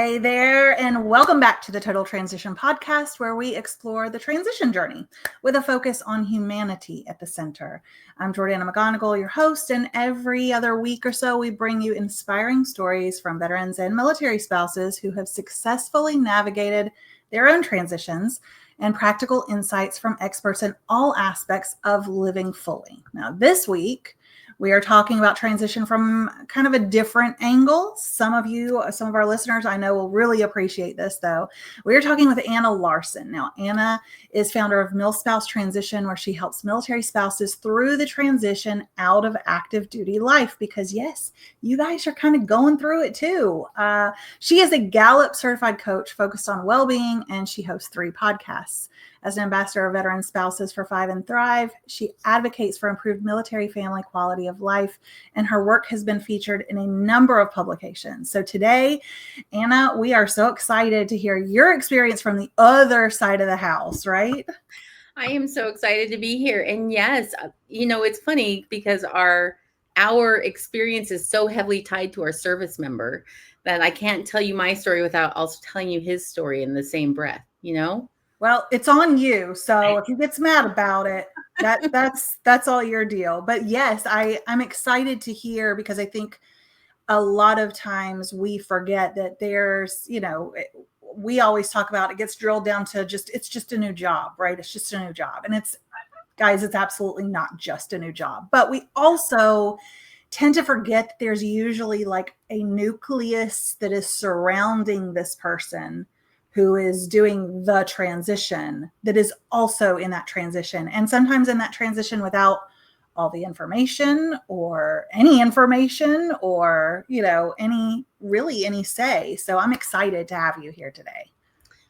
Hey there, and welcome back to the Total Transition Podcast, where we explore the transition journey with a focus on humanity at the center. I'm Jordana McGonigal, your host, and every other week or so, we bring you inspiring stories from veterans and military spouses who have successfully navigated their own transitions and practical insights from experts in all aspects of living fully. Now, this week, we are talking about transition from kind of a different angle. Some of our listeners I know will really appreciate this, though. We are talking with Anna Larson. Now, Anna is founder of MilSpouse Transition, where she helps military spouses through the transition out of active duty life, because yes, you guys are kind of going through it too. She is a Gallup certified coach focused on well-being, and she hosts 3 podcasts. As an ambassador of veteran spouses for 5 and Thrive, she advocates for improved military family quality of life, and her work has been featured in a number of publications. So today, Anna, we are so excited to hear your experience from the other side of the house, right? I am so excited to be here. And yes, it's funny because our experience is so heavily tied to our service member that I can't tell you my story without also telling you his story in the same breath, Well, it's on you. So if he gets mad about it, that's all your deal. But yes, I'm excited to hear, because I think a lot of times we forget that there's, we always talk about, it gets drilled down to it's just a new job, right? It's just a new job. And it's absolutely not just a new job. But we also tend to forget that there's usually like a nucleus that is surrounding this person who is doing the transition, that is also in that transition, and sometimes in that transition without all the information or any information or, any say. So I'm excited to have you here today.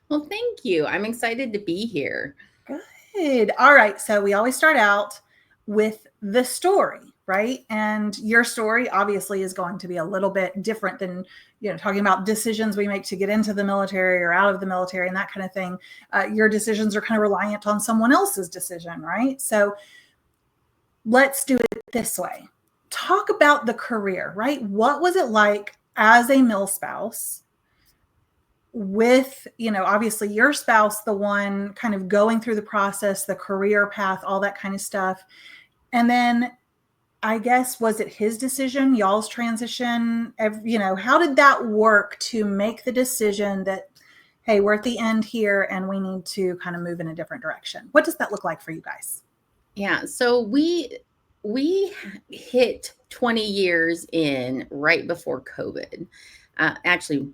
Well, thank you. I'm excited to be here. Good. All right. So we always start out with the story, right? And your story obviously is going to be a little bit different than, talking about decisions we make to get into the military or out of the military and that kind of thing. Your decisions are kind of reliant on someone else's decision, right? So let's do it this way. Talk about the career, right? What was it like as a MilSpouse with, obviously your spouse, the one kind of going through the process, the career path, all that kind of stuff. And then I guess, was it his decision, y'all's transition? How did that work to make the decision that, hey, we're at the end here and we need to kind of move in a different direction? What does that look like for you guys? Yeah. So we hit 20 years in right before COVID, actually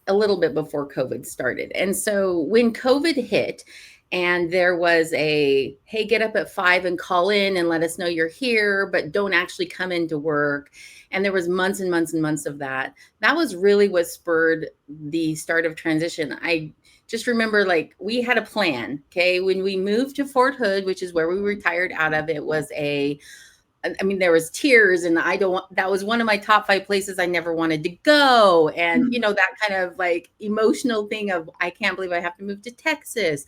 a little bit before COVID started. And so when COVID hit, and there was hey, get up at 5 and call in and let us know you're here, but don't actually come into work. And there was months and months and months of that. That was really what spurred the start of transition. I just remember, we had a plan. Okay. When we moved to Fort Hood, which is where we retired out of, it was there was tears, and that was one of my top 5 places I never wanted to go. And, that kind of emotional thing of, I can't believe I have to move to Texas.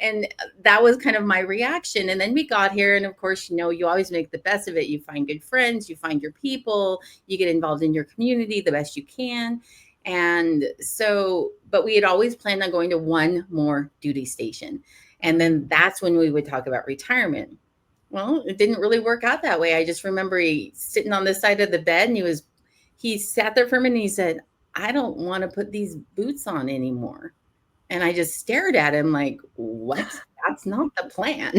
And that was kind of my reaction. And then we got here. And of course, you always make the best of it. You find good friends, you find your people, you get involved in your community the best you can. And so, but we had always planned on going to one more duty station. And then that's when we would talk about retirement. Well, it didn't really work out that way. I just remember sitting on this side of the bed, and he sat there for a minute and he said, I don't want to put these boots on anymore. And I just stared at him like, what? That's not the plan.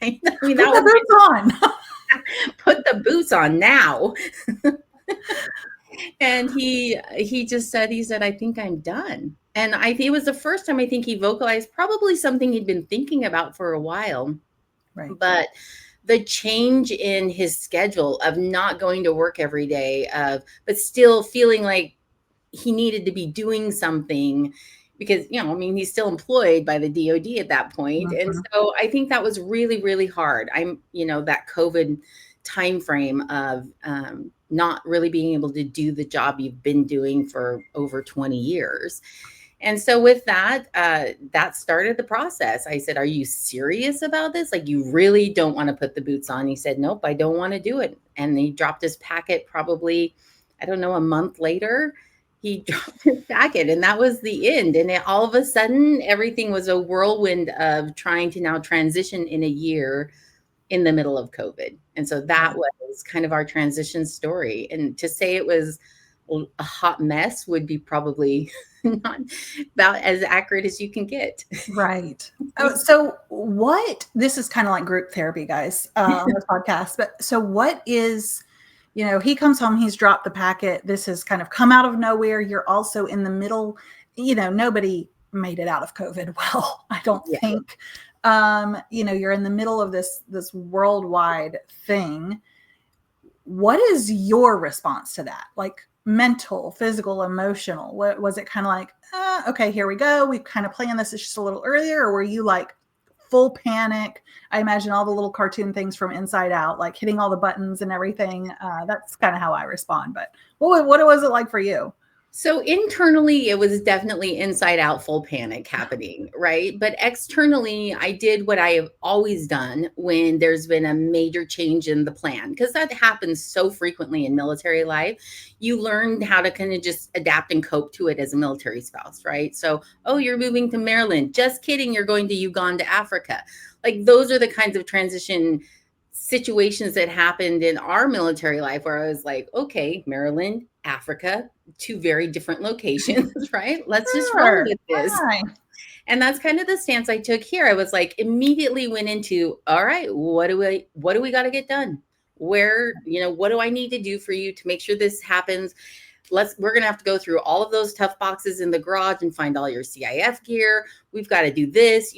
Right? Put the boots on. Put the boots on now. And he just said, I think I'm done. And it was the first time I think he vocalized probably something he'd been thinking about for a while. Right. But the change in his schedule of not going to work every day, but still feeling like he needed to be doing something, because, he's still employed by the DOD at that point. Mm-hmm. And so I think that was really, really hard. That COVID timeframe of not really being able to do the job you've been doing for over 20 years. And so with that, that started the process. I said, are you serious about this? You really don't want to put the boots on? He said, nope, I don't want to do it. And he dropped his packet probably, I don't know, a month later. he dropped his packet, and that was the end. And all of a sudden, everything was a whirlwind of trying to now transition in a year in the middle of COVID. And so that was kind of our transition story. And to say it was a hot mess would be probably not about as accurate as you can get. Right. Oh, so this is kind of like group therapy, guys, on this podcast, but so what is, he comes home, he's dropped the packet. This has kind of come out of nowhere. You're also in the middle, nobody made it out of COVID well, I don't think. You're in the middle of this worldwide thing. What is your response to that? Like mental, physical, emotional? What was it kind of like, okay, here we go. We've kind of planned this just a little earlier. Or were you like full panic? I imagine all the little cartoon things from Inside Out, like hitting all the buttons and everything. That's kind of how I respond. But what was it like for you? So internally, it was definitely inside out full panic happening, right? But externally, I did what I have always done when there's been a major change in the plan, because that happens so frequently in military life. You learn how to kind of just adapt and cope to it as a military spouse, right? So, oh, you're moving to Maryland. Just kidding. You're going to Uganda, Africa. Like those are the kinds of transition situations that happened in our military life where I was like, okay, Maryland, Africa, two very different locations, right? Let's just roll with this. Fine. And that's kind of the stance I took here. I was like, immediately went into, all right, what do we got to get done? Where, what do I need to do for you to make sure this happens? We're going to have to go through all of those tough boxes in the garage and find all your CIF gear. We've got to do this.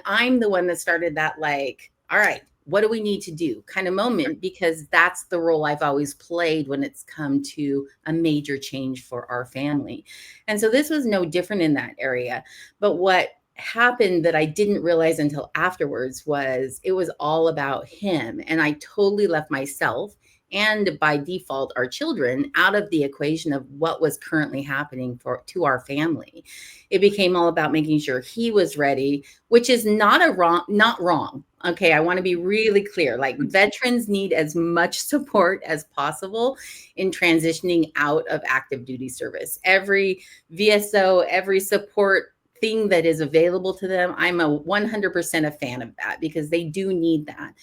I'm the one that started that, like, all right, what do we need to do kind of moment, because that's the role I've always played when it's come to a major change for our family. And so this was no different in that area. But what happened that I didn't realize until afterwards was it was all about him. And I totally left myself and by default our children out of the equation of what was currently happening to our family. It became all about making sure he was ready, which is not wrong. Okay, I want to be really clear. Like veterans need as much support as possible in transitioning out of active duty service. Every VSO, every support thing that is available to them, I'm a 100% a fan of that, because they do need that.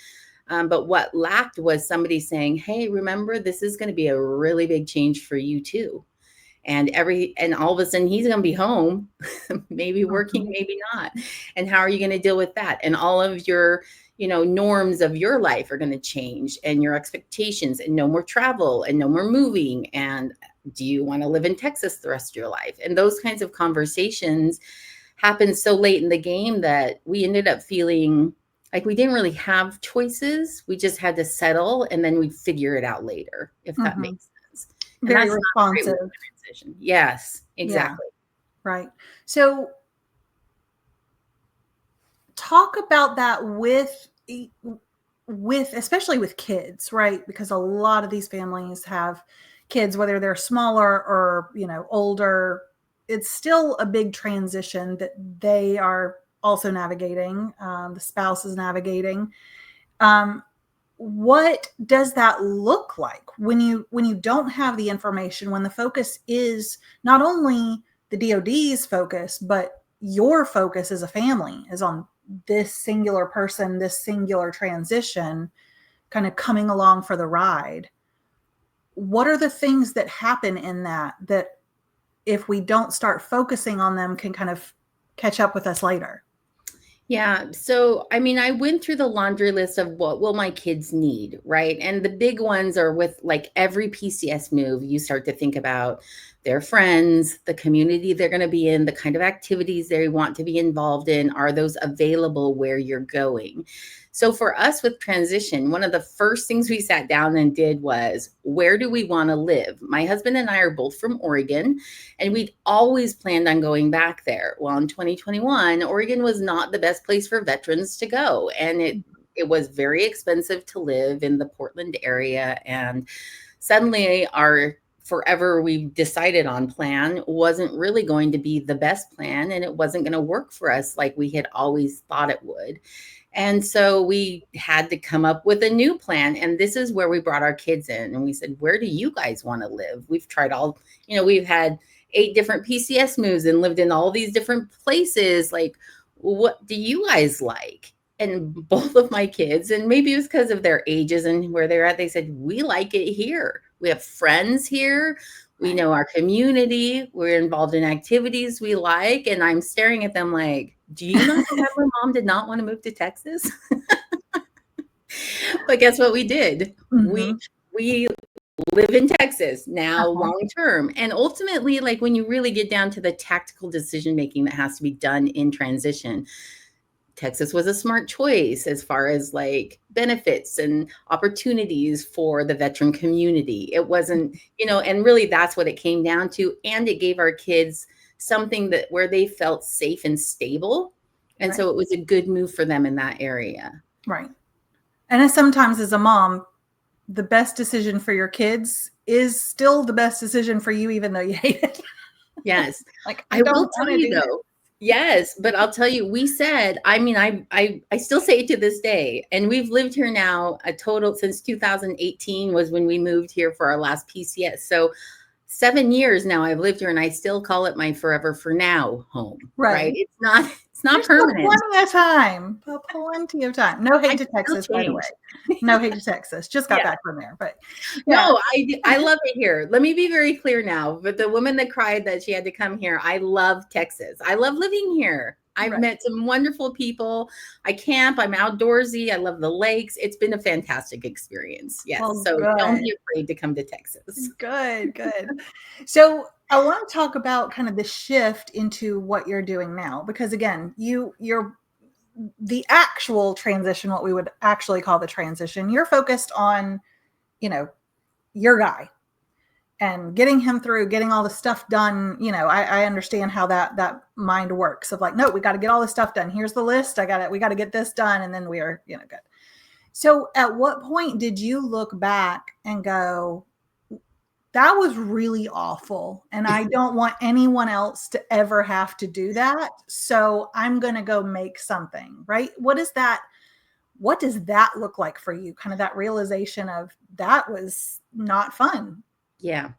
But what lacked was somebody saying, hey, remember, this is going to be a really big change for you too. And all of a sudden he's going to be home, maybe working, maybe not. And how are you going to deal with that? And all of your, norms of your life are going to change, and your expectations, and no more travel and no more moving. And do you want to live in Texas the rest of your life? And those kinds of conversations happened so late in the game that we ended up feeling like we didn't really have choices. We just had to settle, and then we'd figure it out later, if that makes sense. And very responsive. Yes, exactly. Yeah, right. So talk about that with especially with kids, right? Because a lot of these families have kids, whether they're smaller or, older. It's still a big transition that they are also navigating. The spouse is navigating. What does that look like when you don't have the information, when the focus is not only the DoD's focus, but your focus as a family is on this singular person, this singular transition kind of coming along for the ride? What are the things that happen in that if we don't start focusing on them can kind of catch up with us later? Yeah. So, I went through the laundry list of what will my kids need, right? And the big ones are with like every PCS move, you start to think about their friends, the community they're going to be in, the kind of activities they want to be involved in. Are those available where you're going? So for us with transition, one of the first things we sat down and did was, where do we want to live? My husband and I are both from Oregon, and we'd always planned on going back there. Well, in 2021, Oregon was not the best place for veterans to go. And it was very expensive to live in the Portland area. And suddenly our forever we decided on plan wasn't really going to be the best plan, and it wasn't going to work for us like we had always thought it would. And so we had to come up with a new plan. And this is where we brought our kids in, and we said, where do you guys want to live? We've tried we've had 8 different PCS moves and lived in all these different places. Like, what do you guys like? And both of my kids, and maybe it was because of their ages and where they're at, they said, we like it here. We have friends here. We know our community. We're involved in activities we like. And I'm staring at them like, do you not remember mom did not want to move to Texas? But guess what we did? Mm-hmm. We live in Texas now long term. And ultimately, like when you really get down to the tactical decision making that has to be done in transition, Texas was a smart choice as far as like benefits and opportunities for the veteran community. It wasn't, and really that's what it came down to. And it gave our kids something that where they felt safe and stable. And so it was a good move for them in that area. Right. And sometimes as a mom, the best decision for your kids is still the best decision for you, even though you hate it. Yes. Like I will tell you though. Yes, but I'll tell you, we said, I still say it to this day, and we've lived here now a total since 2018 was when we moved here for our last PCS. So 7 years now I've lived here, and I still call it my forever for now home. Right? It's not There's permanent. Plenty of time. Plenty of time. No hate to Texas, by the way. No hate to Texas. Just got back from there. But no, I love it here. Let me be very clear now. But the woman that cried that she had to come here, I love Texas. I love living here. I've met some wonderful people. I camp. I'm outdoorsy. I love the lakes. It's been a fantastic experience. Yes. Well, so don't be afraid to come to Texas. Good. So I want to talk about kind of the shift into what you're doing now, because again, you're the actual transition, what we would actually call the transition. You're focused on, your guy and getting him through, getting all the stuff done. I understand how that mind works of like, no, we got to get all this stuff done. Here's the list. We got to get this done. And then we are, good. So at what point did you look back and go, that was really awful, and I don't want anyone else to ever have to do that, so I'm going to go make something, right? What does that look like for you? Kind of that realization of that was not fun. Yeah.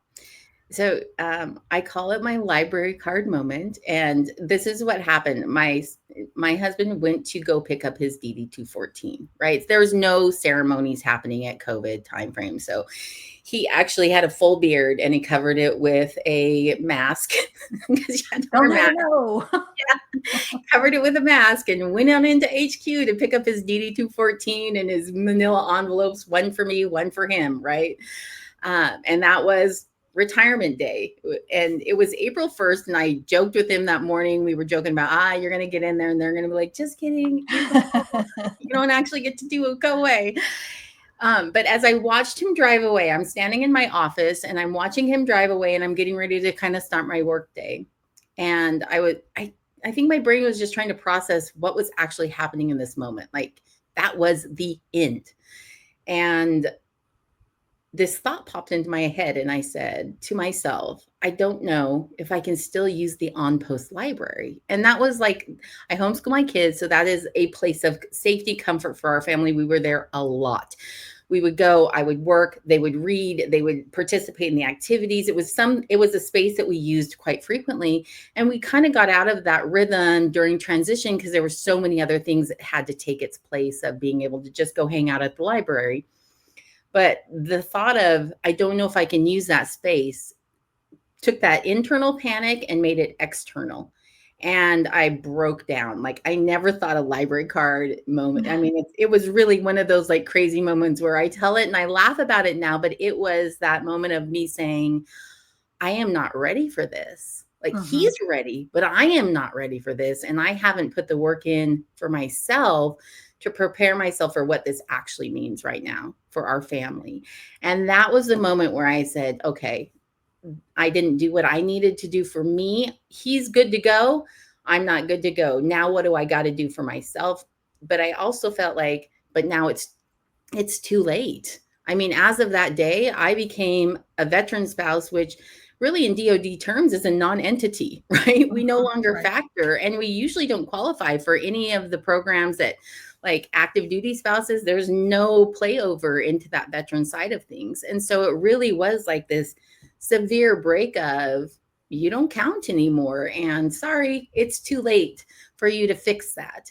So I call it my library card moment. And this is what happened. My husband went to go pick up his DD-214, right? There was no ceremonies happening at COVID timeframe. So he actually had a full beard and he covered it with a mask. Covered it with a mask and went on into HQ to pick up his DD-214 and his manila envelopes, one for me, one for him, right? And that was retirement day. And it was April 1st. And I joked with him that morning. We were joking about, you're going to get in there and they're going to be like, just kidding. You don't actually get to do it. Go away. But as I watched him drive away, I'm standing in my office and I'm watching him drive away and I'm getting ready to kind of start my work day. And I think my brain was just trying to process what was actually happening in this moment. Like that was the end. And this thought popped into my head and I said to myself, I don't know if I can still use the on-post library. And that was like, I homeschool my kids. So that is a place of safety, comfort for our family. We were there a lot. We would go, I would work, they would read, they would participate in the activities. It was a space that we used quite frequently. And we kind of got out of that rhythm during transition because there were so many other things that had to take its place of being able to just go hang out at the library. But the thought of, I don't know if I can use that space, took that internal panic and made it external. And I broke down. Like I never thought a library card moment. I mean, it was really one of those like crazy moments where I tell it and I laugh about it now, but it was that moment of me saying, I am not ready for this. Like he's ready, but I am not ready for this. And I haven't put the work in for myself to prepare myself for what this actually means right now for our family. And that was the moment where I said, okay, I didn't do what I needed to do for me. He's good to go. I'm not good to go. Now, what do I got to do for myself? But I also felt like, but now it's too late. I mean, as of that day, I became a veteran spouse, which really in DOD terms is a non-entity, right? We no longer factor, and we usually don't qualify for any of the programs that like active duty spouses. There's no playover into that veteran side of things. And so it really was like this severe break of, you don't count anymore. And sorry, it's too late for you to fix that.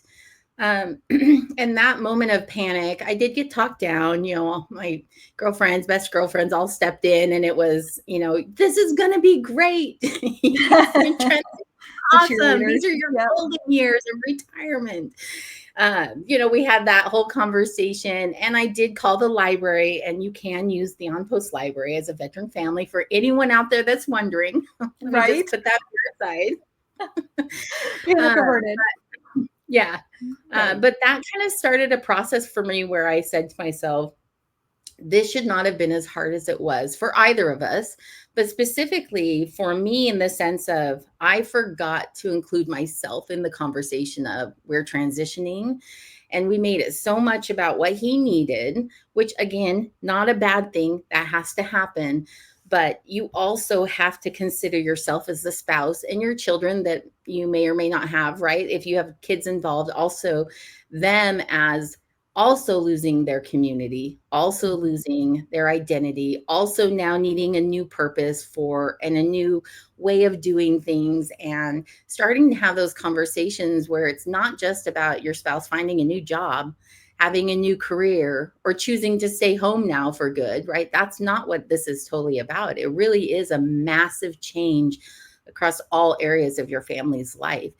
In that moment of panic, I did get talked down. My best girlfriends all stepped in, and it was, this is going to be great. The Awesome. cheerleaders. These are your Yep. golden years of retirement. We had that whole conversation, and I did call the library, and you can use the on-post library as a veteran family for anyone out there that's wondering. Let me Right. just put that aside. Panic averted. Yeah. Right. But that kind of started a process for me where I said to myself, this should not have been as hard as it was for either of us, but specifically for me in the sense of I forgot to include myself in the conversation of we're transitioning. And we made it so much about what he needed, which again, not a bad thing. That has to happen. But you also have to consider yourself as the spouse and your children that you may or may not have, right? If you have kids involved, also them as also losing their community, also losing their identity, also now needing a new purpose and a new way of doing things, and starting to have those conversations where it's not just about your spouse finding a new job, having a new career, or choosing to stay home now for good, right? That's not what this is totally about. It really is a massive change across all areas of your family's life.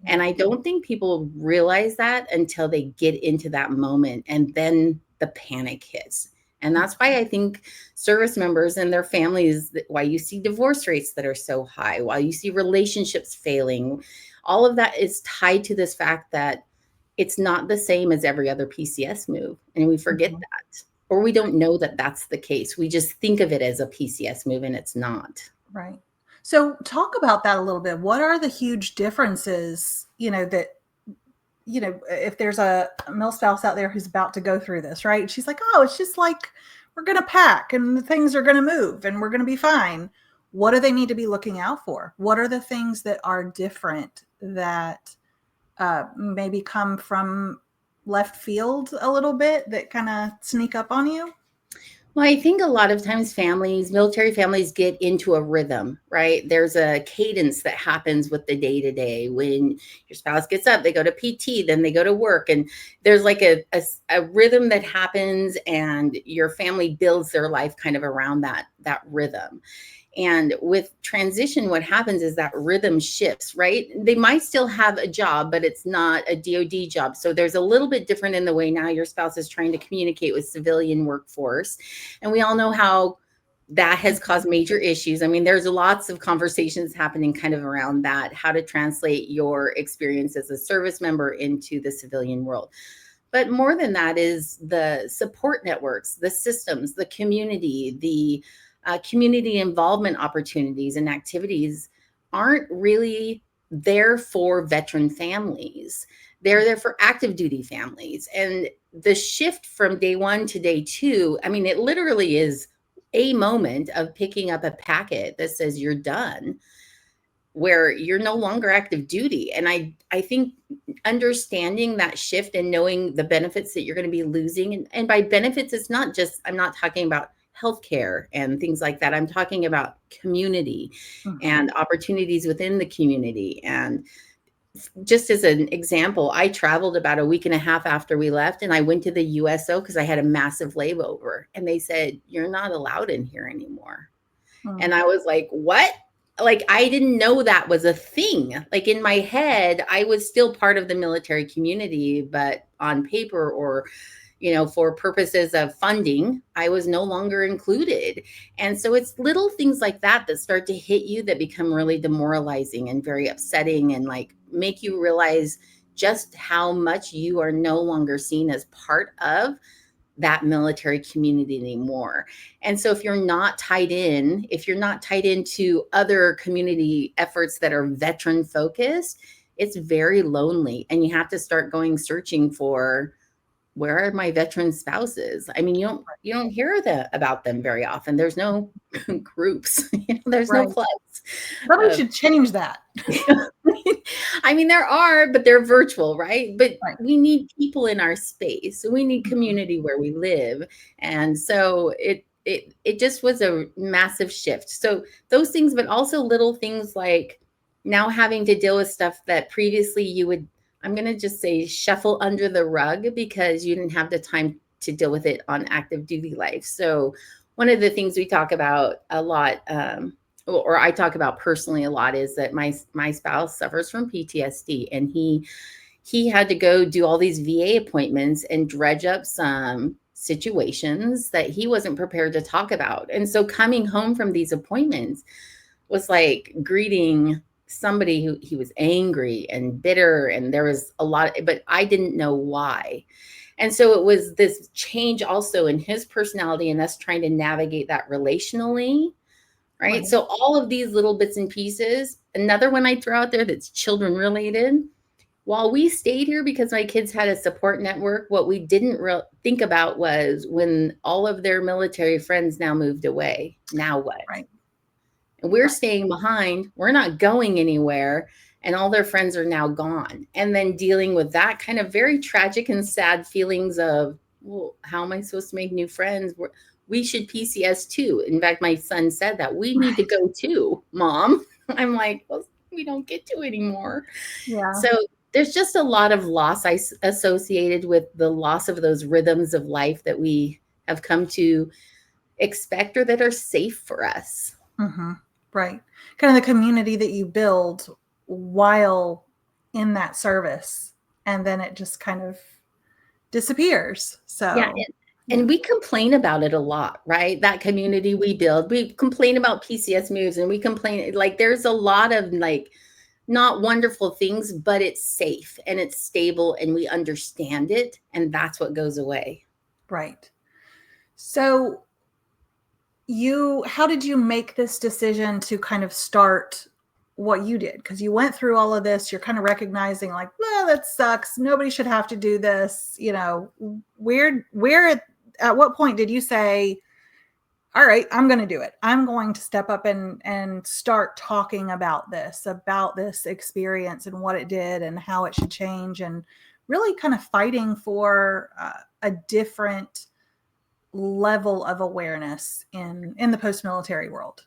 And I don't think people realize that until they get into that moment, and then the panic hits. And that's why I think service members and their families, why you see divorce rates that are so high, why you see relationships failing, all of that is tied to this fact that it's not the same as every other PCS move. And we forget that, or we don't know that that's the case. We just think of it as a PCS move, and it's not. Right. So talk about that a little bit. What are the huge differences, that, if there's a MilSpouse out there who's about to go through this, right? She's like, oh, it's just like, we're going to pack and things are going to move and we're going to be fine. What do they need to be looking out for? What are the things that are different that maybe come from left field a little bit that kind of sneak up on you? Well, I think a lot of times military families get into a rhythm, right? There's a cadence that happens with the day to day. When your spouse gets up, they go to PT, then they go to work. And there's like a rhythm that happens, and your family builds their life kind of around that rhythm. And with transition, what happens is that rhythm shifts, right? They might still have a job, but it's not a DoD job. So there's a little bit different in the way now your spouse is trying to communicate with civilian workforce. And we all know how that has caused major issues. I mean, there's lots of conversations happening kind of around that, how to translate your experience as a service member into the civilian world. But more than that is the support networks, the systems, the community, the community involvement opportunities and activities aren't really there for veteran families. They're there for active duty families. And the shift from day one to day two, I mean, it literally is a moment of picking up a packet that says you're done, where you're no longer active duty. And I think understanding that shift and knowing the benefits that you're going to be losing, and by benefits, it's not just, I'm not talking about healthcare and things like that. I'm talking about community and opportunities within the community. And just as an example, I traveled about a week and a half after we left, and I went to the USO because I had a massive layover, and they said, you're not allowed in here anymore. And I was like, what? Like, I didn't know that was a thing. Like, in my head, I was still part of the military community, but on paper, or for purposes of funding, I was no longer included. And so it's little things like that that start to hit you that become really demoralizing and very upsetting, and like make you realize just how much you are no longer seen as part of that military community anymore. And so if you're not tied into other community efforts that are veteran focused, it's very lonely. And you have to start searching for, where are my veteran spouses? I mean, you don't hear about them very often. There's no groups, there's no clubs. Probably should change that. I mean, there are, but they're virtual, right? But we need people in our space. So we need community where we live. And so it just was a massive shift. So those things, but also little things like now having to deal with stuff that previously you would, I'm going to just say, shuffle under the rug because you didn't have the time to deal with it on active duty life. So one of the things we talk about a lot, or I talk about personally a lot, is that my spouse suffers from PTSD, and he had to go do all these VA appointments and dredge up some situations that he wasn't prepared to talk about. And so coming home from these appointments was like greeting somebody who he was angry and bitter, and there was a lot, but I didn't know why. And so it was this change also in his personality and us trying to navigate that relationally. Right. So all of these little bits and pieces. Another one I throw out there that's children related. While we stayed here because my kids had a support network, what we didn't think about was when all of their military friends now moved away. Now what? Right. And we're staying behind. We're not going anywhere. And all their friends are now gone. And then dealing with that kind of very tragic and sad feelings of, well, how am I supposed to make new friends? We should PCS too. In fact, my son said that we need to go too, Mom. I'm like, well, we don't get to anymore. Yeah. So there's just a lot of loss associated with the loss of those rhythms of life that we have come to expect or that are safe for us. Mm-hmm. Right. Kind of the community that you build while in that service, and then it just kind of disappears. So yeah. And we complain about it a lot, right? That community we build, we complain about PCS moves, and we complain, like, there's a lot of like not wonderful things, but it's safe and it's stable and we understand it. And that's what goes away. Right. So how did you make this decision to kind of start what you did? Because you went through all of this, you're kind of recognizing like, well, that sucks. Nobody should have to do this. You know, at what point did you say, all right, I'm going to do it. I'm going to step up and start talking about this experience and what it did and how it should change, and really kind of fighting for a different level of awareness in the post-military world?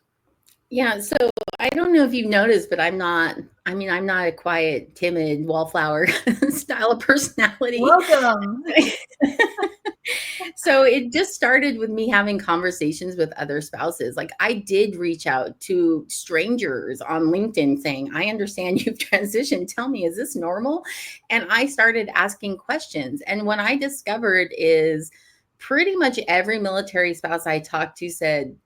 Yeah. So I don't know if you've noticed, but I'm not a quiet, timid, wallflower style of personality. Welcome. So it just started with me having conversations with other spouses. Like, I did reach out to strangers on LinkedIn saying, I understand you've transitioned. Tell me, is this normal? And I started asking questions. And what I discovered is pretty much every military spouse I talked to said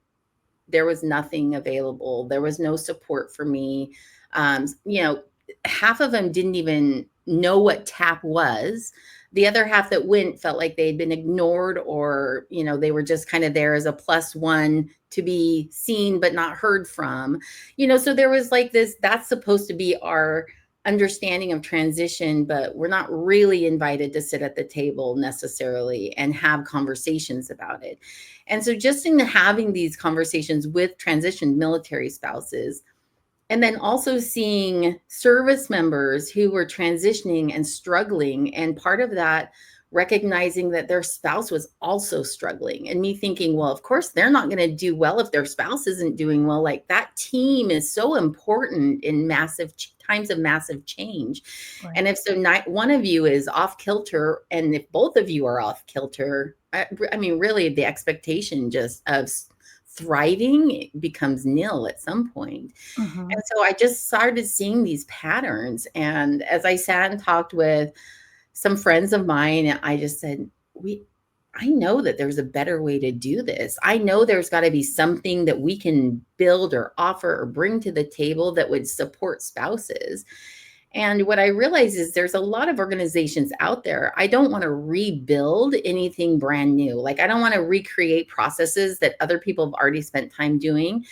there was nothing available. There was no support for me. Half of them didn't even know what TAP was. The other half that went felt like they'd been ignored, or, they were just kind of there as a plus one to be seen but not heard from. So there was like this, that's supposed to be our understanding of transition, but we're not really invited to sit at the table necessarily and have conversations about it. And so just in having these conversations with transitioned military spouses, and then also seeing service members who were transitioning and struggling, and part of that, recognizing that their spouse was also struggling, and me thinking, well, of course, they're not going to do well if their spouse isn't doing well. Like, that team is so important in massive times of massive change. Right. And if one of you is off kilter, and if both of you are off kilter, I mean, really the expectation just of thriving becomes nil at some point. Mm-hmm. And so I just started seeing these patterns. And as I sat and talked with some friends of mine, I just said, I know that there's a better way to do this. I know there's got to be something that we can build or offer or bring to the table that would support spouses. And what I realized is there's a lot of organizations out there. I don't want to rebuild anything brand new. Like, I don't want to recreate processes that other people have already spent time doing.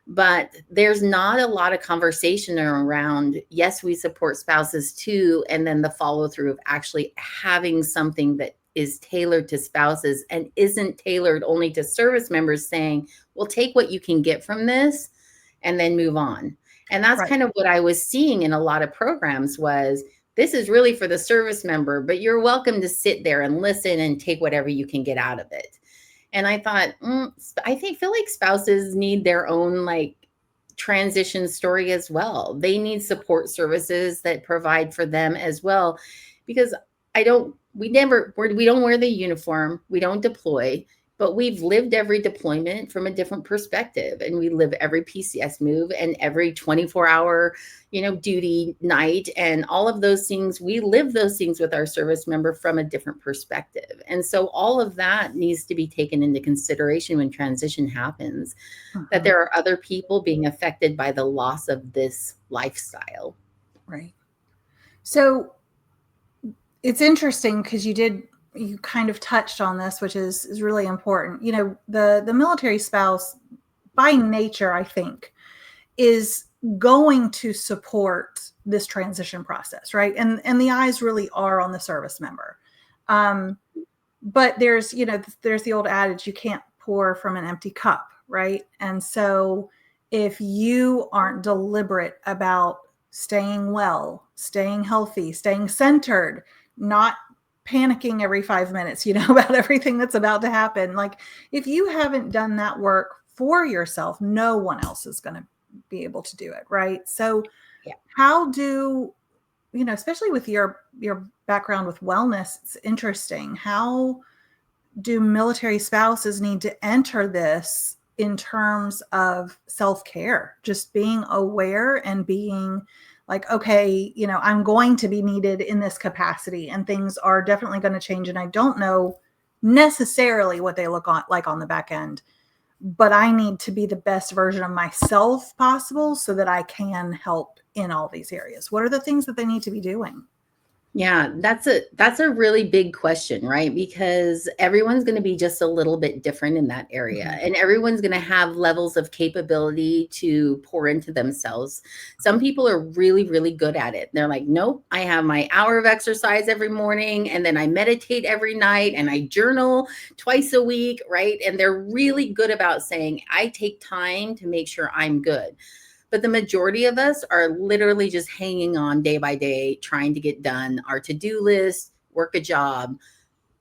But there's not a lot of conversation around, yes, we support spouses too, and then the follow through of actually having something that is tailored to spouses and isn't tailored only to service members, saying, well, take what you can get from this and then move on. And that's right. Kind of what I was seeing in a lot of programs was, this is really for the service member, but you're welcome to sit there and listen and take whatever you can get out of it. And I thought, feel like spouses need their own like transition story as well. They need support services that provide for them as well, because we don't wear the uniform, we don't deploy, but we've lived every deployment from a different perspective, and we live every PCS move and every 24-hour, duty night, and all of those things. We live those things with our service member from a different perspective. And so all of that needs to be taken into consideration when transition happens, that there are other people being affected by the loss of this lifestyle. Right. So it's interesting because you kind of touched on this, which is really important. The military spouse by nature, I think, is going to support this transition process, right? And the eyes really are on the service member. But there's the old adage, you can't pour from an empty cup, right? And so if you aren't deliberate about staying well, staying healthy, staying centered, not panicking every 5 minutes, about everything that's about to happen. Like if you haven't done that work for yourself, no one else is going to be able to do it. Right. So how do, especially with your background with wellness, it's interesting. How do military spouses need to enter this in terms of self-care, just being aware and being like, okay, I'm going to be needed in this capacity and things are definitely going to change. And I don't know necessarily what they look like on the back end, but I need to be the best version of myself possible so that I can help in all these areas. What are the things that they need to be doing? Yeah, that's a really big question, right? Because everyone's going to be just a little bit different in that area, and everyone's going to have levels of capability to pour into themselves. Some people are really, really good at it. They're like, nope, I have my hour of exercise every morning, and then I meditate every night, and I journal twice a week, right? And they're really good about saying, I take time to make sure I'm good. But the majority of us are literally just hanging on day by day, trying to get done our to-do list, work a job,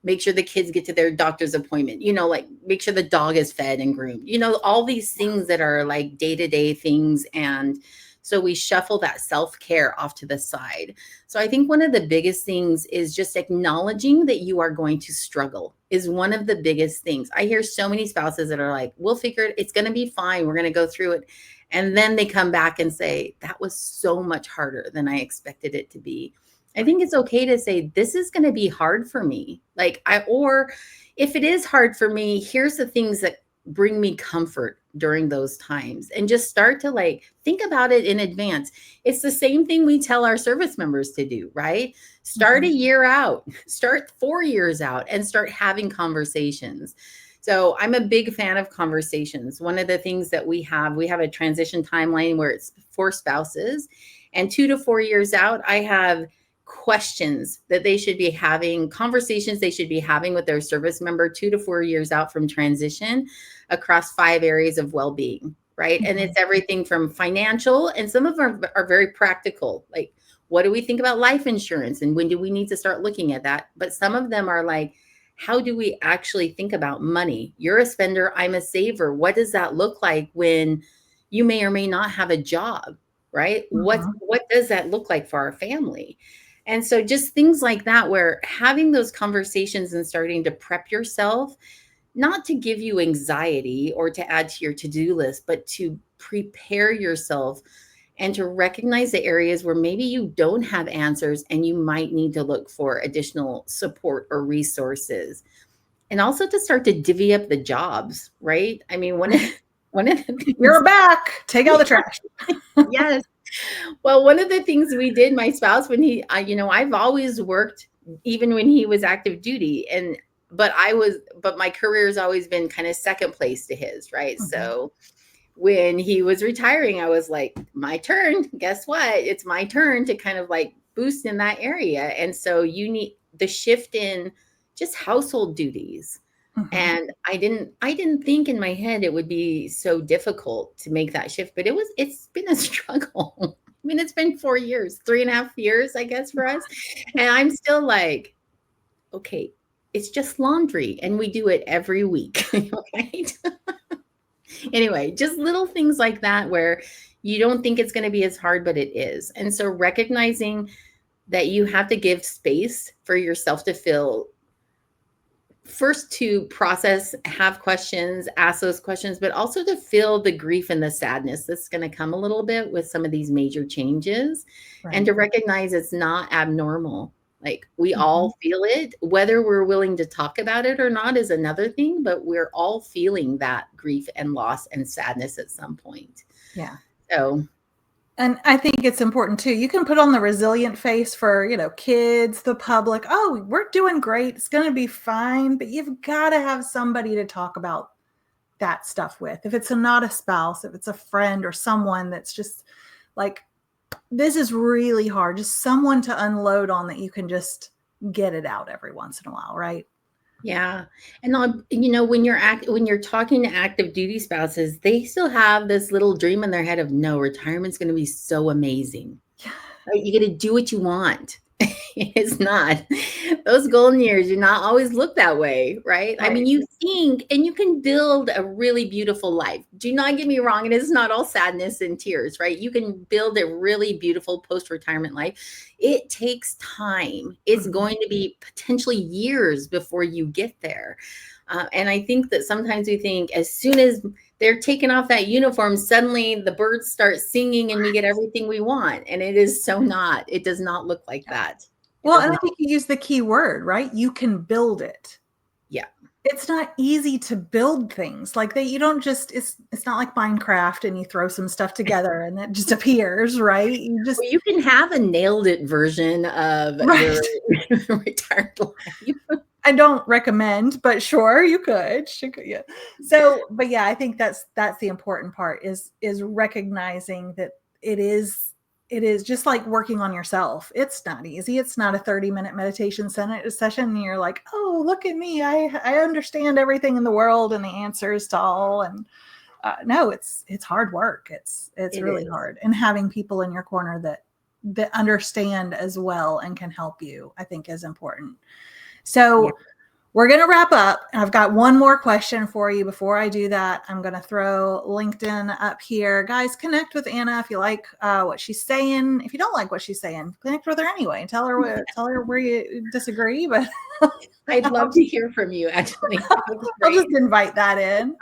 make sure the kids get to their doctor's appointment, like make sure the dog is fed and groomed, all these things that are like day-to-day things. And so we shuffle that self-care off to the side. So I think one of the biggest things is just acknowledging that you are going to struggle is one of the biggest things. I hear so many spouses that are like, we'll figure it, it's going to be fine. We're going to go through it. And then they come back and say, that was so much harder than I expected it to be. I think it's okay to say, this is going to be hard for me. Or if it is hard for me, here's the things that bring me comfort during those times, and just start to think about it in advance. It's the same thing we tell our service members to do, right? Start a year out, start 4 years out, and start having conversations. So I'm a big fan of conversations. One of the things that we have a transition timeline where it's for spouses, and 2 to 4 years out, I have questions that they should be having, conversations they should be having with their service member 2 to 4 years out from transition across 5 areas of well-being, right? And it's everything from financial, and some of them are very practical. Like, what do we think about life insurance? And when do we need to start looking at that? But some of them are like, how do we actually think about money? You're a spender, I'm a saver. What does that look like when you may or may not have a job, right? What does that look like for our family? And so just things like that, where having those conversations and starting to prep yourself, not to give you anxiety or to add to your to-do list, but to prepare yourself and to recognize the areas where maybe you don't have answers and you might need to look for additional support or resources. And also to start to divvy up the jobs, right? I mean, one of the things, you're back, take out the trash. Yes. Well, one of the things we did, my spouse, when I've always worked, even when he was active duty, but my career has always been kind of second place to his, right? So when he was retiring, I was like, my turn. Guess what? It's my turn to kind of boost in that area. And so you need the shift in just household duties. And I didn't think in my head it would be so difficult to make that shift, but it's been a struggle. I mean, it's been 4 years, 3.5 years, I guess, for us. And I'm still like, okay, it's just laundry and we do it every week. Right? Anyway, just little things like that where you don't think it's going to be as hard, but it is. And so recognizing that you have to give space for yourself to feel, first to process, have questions, ask those questions, but also to feel the grief and the sadness that's going to come a little bit with some of these major changes, and to recognize it's not abnormal. Like we all feel it, whether we're willing to talk about it or not is another thing, but we're all feeling that grief and loss and sadness at some point. Yeah. So, and I think it's important too. You can put on the resilient face for, you know, kids, the public. Oh, we're doing great. It's going to be fine. But you've got to have somebody to talk about that stuff with. If it's not a spouse, if it's a friend or someone that's just like, this is really hard. Just someone to unload on that you can just get it out every once in a while, right? Yeah. And you know, when you're talking to active duty spouses, they still have this little dream in their head of, no, retirement's going to be so amazing. Yeah. Right? You get to do what you want. It's not. Those golden years do not always look that way, right? I mean, you think, and you can build a really beautiful life. Do not get me wrong. It is not all sadness and tears, right? You can build a really beautiful post-retirement life. It takes time. It's going to be potentially years before you get there. And I think that sometimes we think as soon as they're taking off that uniform, suddenly the birds start singing and we get everything we want. And it is so not. It does not look like that. Well, and I think you use the key word, right? You can build it. Yeah. It's not easy to build things like that. You don't just, it's not like Minecraft and you throw some stuff together and it just appears, right? You can have a nailed it version of your retired life. I don't recommend, but sure, you could. Yeah. So, but yeah, I think that's the important part is recognizing that it is just like working on yourself. It's not easy. It's not a 30-minute meditation session. And you're like, oh, look at me. I understand everything in the world and the answers to all. And no, it's hard work. It's really hard. And having people in your corner that understand as well and can help you, I think is important. So we're going to wrap up. And I've got one more question for you. Before I do that, I'm going to throw LinkedIn up here. Guys, connect with Anna if you like what she's saying. If you don't like what she's saying, connect with her anyway and tell her where you disagree. But I'd love to hear from you, actually. I'll just invite that in.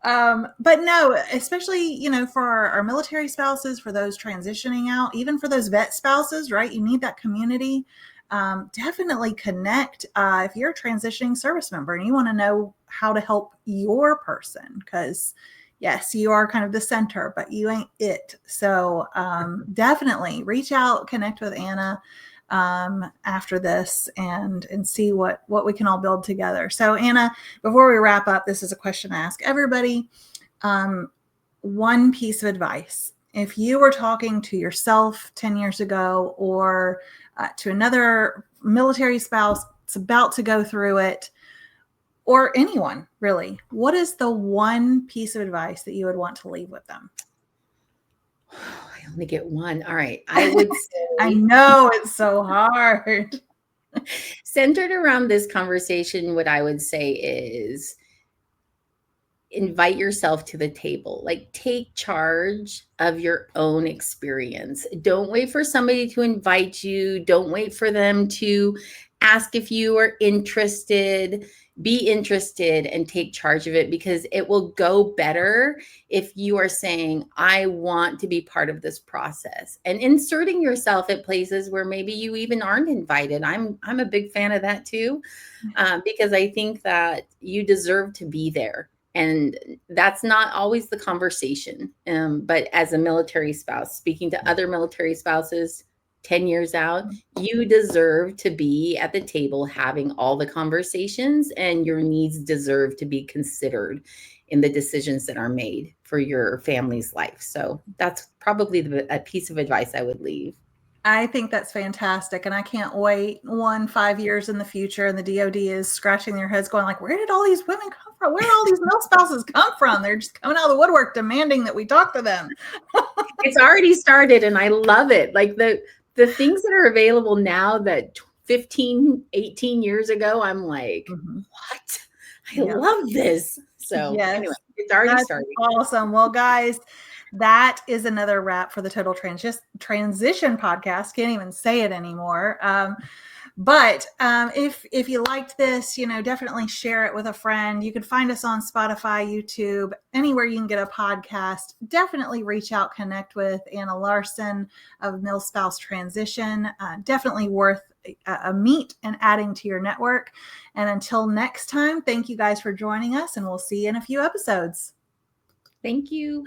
But no, especially, you know, for our military spouses, for those transitioning out, even for those vet spouses, right? You need that community. Definitely connect if you're a transitioning service member and you want to know how to help your person, because yes, you are kind of the center, but you ain't it. So definitely reach out, connect with Anna after this and see what we can all build together. So Anna, before we wrap up, this is a question I ask everybody. One piece of advice. If you were talking to yourself 10 years ago or to another military spouse that's about to go through it, or anyone really, what is the one piece of advice that you would want to leave with them? Oh, I only get one. All right. I would say, I know it's so hard. Centered around this conversation, what I would say is invite yourself to the table. Like, take charge of your own experience. Don't wait for somebody to invite you. Don't wait for them to ask if you are interested. Be interested and take charge of it, because it will go better if you are saying, I want to be part of this process, and inserting yourself at places where maybe you even aren't invited. I'm a big fan of that too, because I think that you deserve to be there. And that's not always the conversation. But as a military spouse, speaking to other military spouses 10 years out, you deserve to be at the table having all the conversations, and your needs deserve to be considered in the decisions that are made for your family's life. So that's probably a piece of advice I would leave. I think that's fantastic. And I can't wait 5 years in the future. And the DOD is scratching their heads going like, where did all these women come from? Where did all these MilSpouses come from? They're just coming out of the woodwork demanding that we talk to them. It's already started and I love it. Like the things that are available now that 15, 18 years ago, I'm like, what? I love this. So anyway, it's already starting. Awesome. Well, guys, that is another wrap for the Total Transition podcast. Can't even say it anymore. But if you liked this, definitely share it with a friend. You can find us on Spotify, YouTube, anywhere you can get a podcast. Definitely reach out, connect with Anna Larson of MilSpouse Transition. Definitely worth a meet and adding to your network. And until next time, thank you guys for joining us, and we'll see you in a few episodes. Thank you.